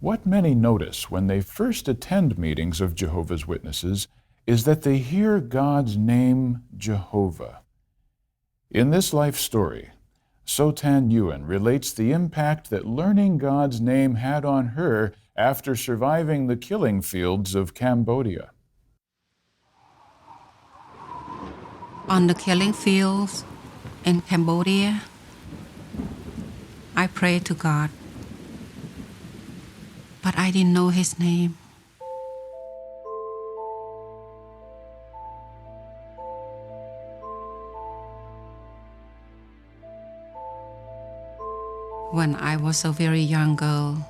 What many notice when they first attend meetings of Jehovah's Witnesses is that they hear God's name, Jehovah. In this life story, Sotan Yuen relates the impact that learning God's name had on her after surviving the killing fields of Cambodia. On the killing fields in Cambodia, I prayed to God, but I didn't know His name. When I was a very young girl,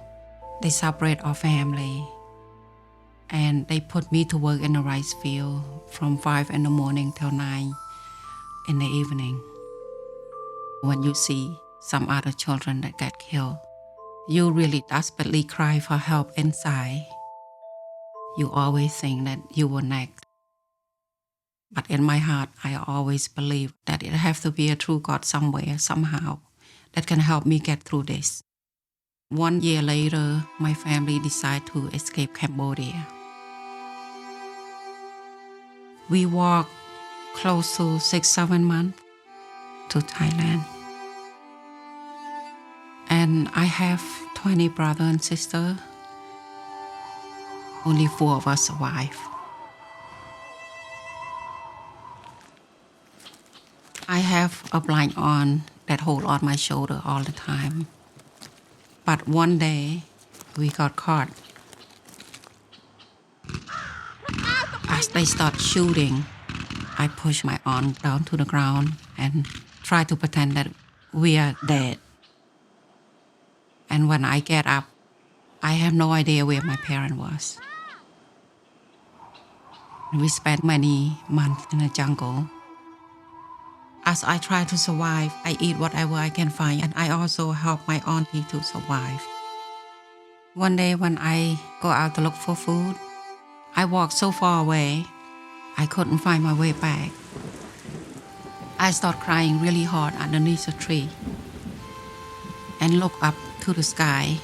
they separate our family and they put me to work in the rice field from 5 in the morning till 9 in the evening. When you see some other children that get killed, you really desperately cry for help inside. You always think that you were next. But in my heart, I always believe that it has to be a true God somewhere, somehow, that can help me get through this. 1 year later, my family decided to escape Cambodia. We walked close to 6-7 months to Thailand. And I have 20 brothers and sisters. Only 4 of us survived. I have a blind on that hold on my shoulder all the time. But one day, we got caught. As they start shooting, I push my arm down to the ground and try to pretend that we are dead. And when I get up, I have no idea where my parent was. We spent many months in the jungle. As I try to survive, I eat whatever I can find, and I also help my auntie to survive. One day when I go out to look for food, I walked so far away, I couldn't find my way back. I start crying really hard underneath a tree and look up to the sky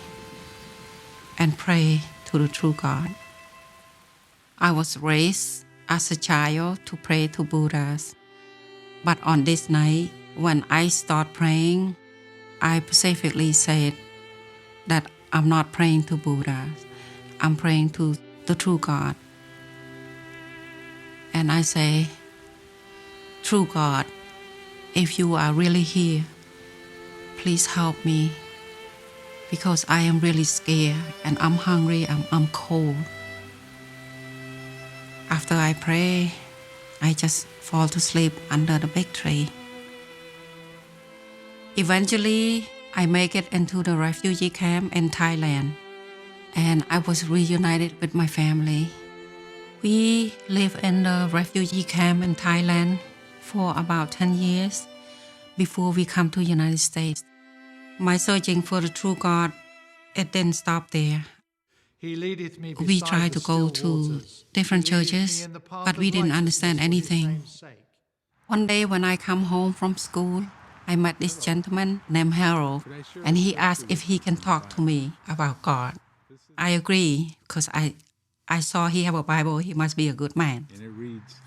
and pray to the true God. I was raised as a child to pray to Buddhas. But on this night, when I start praying, I specifically said that I'm not praying to Buddha. I'm praying to the true God. And I say, true God, if you are really here, please help me, because I am really scared and I'm hungry, I'm cold. After I pray, I just fall to sleep under the big tree. Eventually, I make it into the refugee camp in Thailand, and I was reunited with my family. We lived in the refugee camp in Thailand for about 10 years before we come to United States. My searching for the true God, it didn't stop there. We tried to go to different churches, but we didn't understand anything. One day when I come home from school, I met this gentleman named Harold, and he asked if he can talk to me about God. I agree, because I saw he have a Bible, he must be a good man.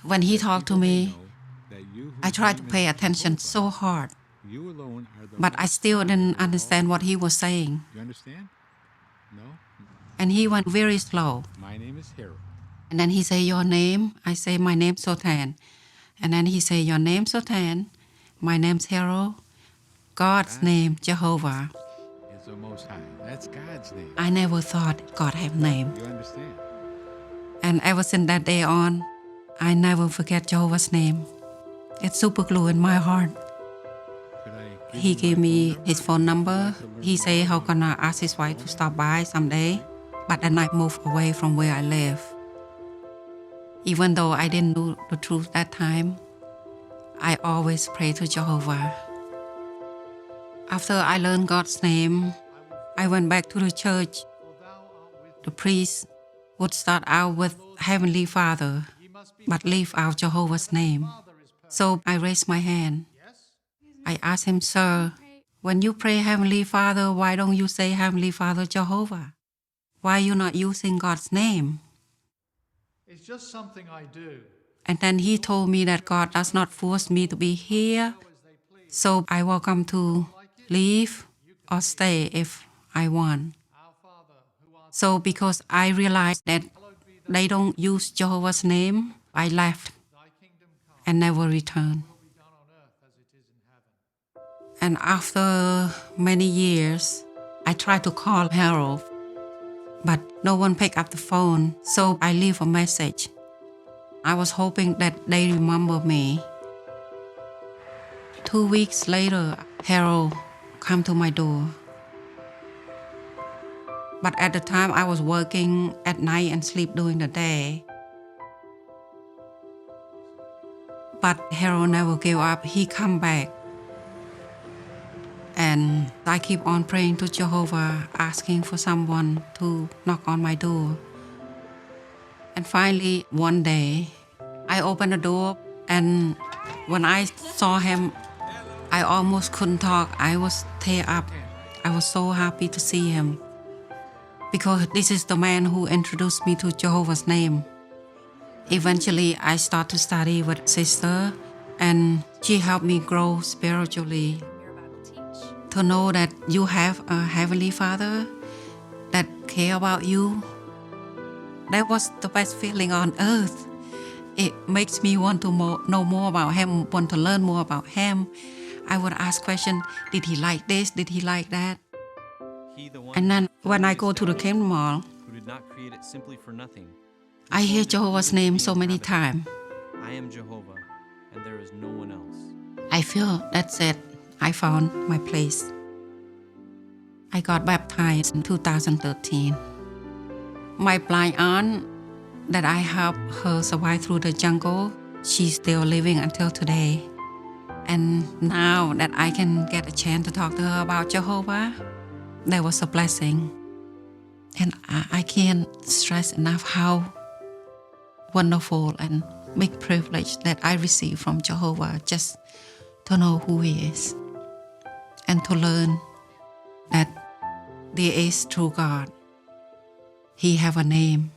When he talked to me, I tried to pay attention so hard, but I still didn't understand what he was saying. You understand? No? And he went very slow. My name is Harold. And then he say, your name? I say, my name's Sotan. And then he say, your name's Sotan. My name's Harold. God's name, Jehovah. It's the Most High. That's God's name. I never thought God had a name. You understand? And ever since that day on, I never forget Jehovah's name. It's super glue in my heart. He gave me his phone number. He say how gonna ask his wife to stop by someday. But then I moved away from where I live. Even though I didn't know the truth that time, I always pray to Jehovah. After I learned God's name, I went back to the church. The priest would start out with Heavenly Father, but leave out Jehovah's name. So I raised my hand. I asked him, sir, when you pray Heavenly Father, why don't you say Heavenly Father Jehovah? why you not using God's name? It's just something I do. And then he told me that God does not force me to be here, so I welcome to leave or stay if I want. So because I realized that they don't use Jehovah's name, I left and never returned. And after many years, I tried to call Harold, but no one picked up the phone, so I leave a message. I was hoping that they remember me. 2 weeks later, Harold came to my door. But at the time, I was working at night and sleep during the day. But Harold never gave up. He come back. And I keep on praying to Jehovah, asking for someone to knock on my door. And finally, one day, I opened the door, and when I saw him, I almost couldn't talk. I was tear up. I was so happy to see him, because this is the man who introduced me to Jehovah's name. Eventually, I started to study with sister, and she helped me grow spiritually. To know that you have a Heavenly Father that cares about you, that was the best feeling on earth. It makes me want to know more about him, want to learn more about him. I would ask questions, did he like this, did he like that? And then when I go to the Kingdom Mall, who did not create it simply for nothing. I hear Jehovah's name so many times. I am Jehovah, and there is no one else. I feel that's it. I found my place. I got baptized in 2013. My blind aunt that I helped her survive through the jungle, she's still living until today. And now that I can get a chance to talk to her about Jehovah, that was a blessing. And I can't stress enough how wonderful and big privilege that I receive from Jehovah, just to know who He is and to learn that there is true God. He have a name,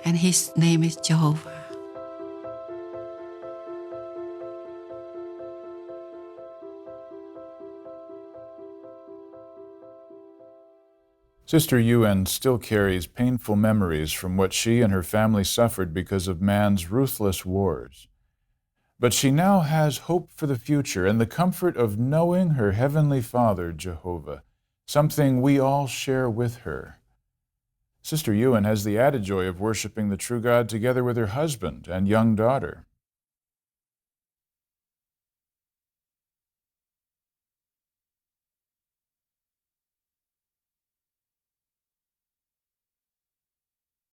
and His name is Jehovah. Sister Yuen still carries painful memories from what she and her family suffered because of man's ruthless wars. But she now has hope for the future and the comfort of knowing her Heavenly Father, Jehovah, something we all share with her. Sister Yuen has the added joy of worshiping the true God together with her husband and young daughter.